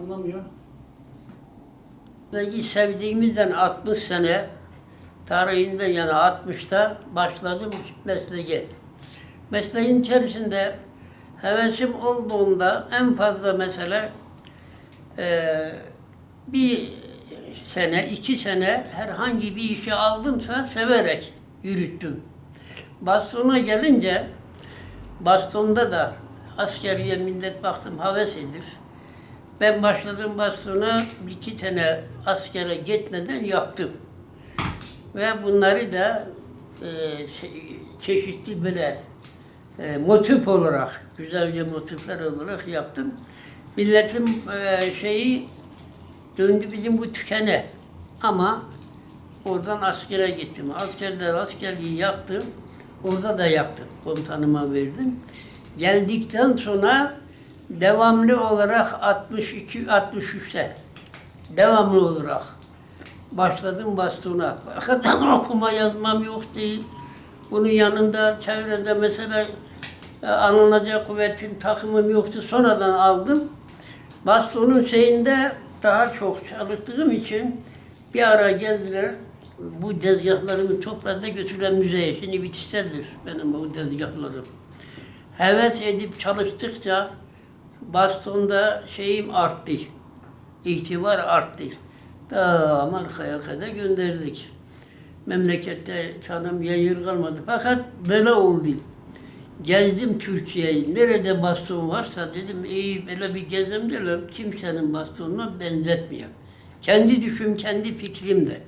anlamıyor. Sevdiğimizden 60 sene tarihinde yani 60'ta başladım mesleğe. Mesleğin içerisinde hevesim olduğunda en fazla mesela bir sene, 2 sene herhangi bir işi aldımsa severek yürüttüm. Bastona gelince, bastonda da askeriye millet baktım hevesidir. Ben başladım bastona 2 sene askere gitmeden yaptım. Ve bunları da çeşitli böyle motif olarak, güzelce motifler olarak yaptım. Milletin şeyi döndü bizim bu tükene. Ama oradan askere gittim. Askerden askerliği yaptım. Orada da yaptım. Komutanıma verdim. Geldikten sonra devamlı olarak 62-63'te devamlı olarak başladım bastona. Fakat okuma yazmam yok değil. Bunun yanında çevrede mesela alınacak kuvvetin takımım yoktu. Sonradan aldım. Bastonun şeyinde daha çok çalıştığım için bir ara geldiler. Bu tezgahlarımı topladı götüren müzeye. Şimdi bitişseldir benim o tezgahlarım. Heves edip çalıştıkça bastonda şeyim arttı. İtibar arttı. Tam arkaya kadar gönderdik. Memlekette tanım yayır kalmadı. Fakat böyle oldu. Gezdim Türkiye'yi. Nerede baston varsa dedim iyi böyle bir gezem dedim. Kimsenin bastonuna benzetmiyor. Kendi düşüm, kendi fikrimde.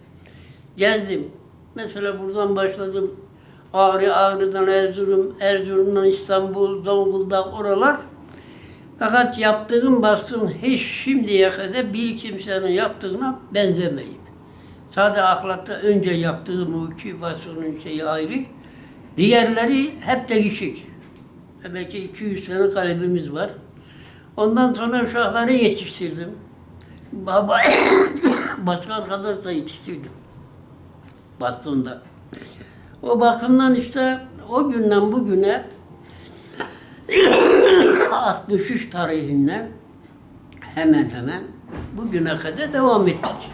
Gezdim. Mesela buradan başladım. Ağrı'dan Erzurum, Erzurum'dan İstanbul, Zonguldak oralar. Fakat yaptığım baston hiç şimdiye kadar bir kimsenin yaptığına benzemeyip. Sadece ahlakta önce yaptığım o 2 bastonun şeyi ayrı. Diğerleri hep değişik. Belki 200 sene kalemimiz var. Ondan sonra uşakları yetiştirdim. Baba, başka arkadaş da yetiştirdim. Bastonda. O bakımdan işte o günden bugüne 63 tarihinden hemen hemen bugüne kadar devam ettik.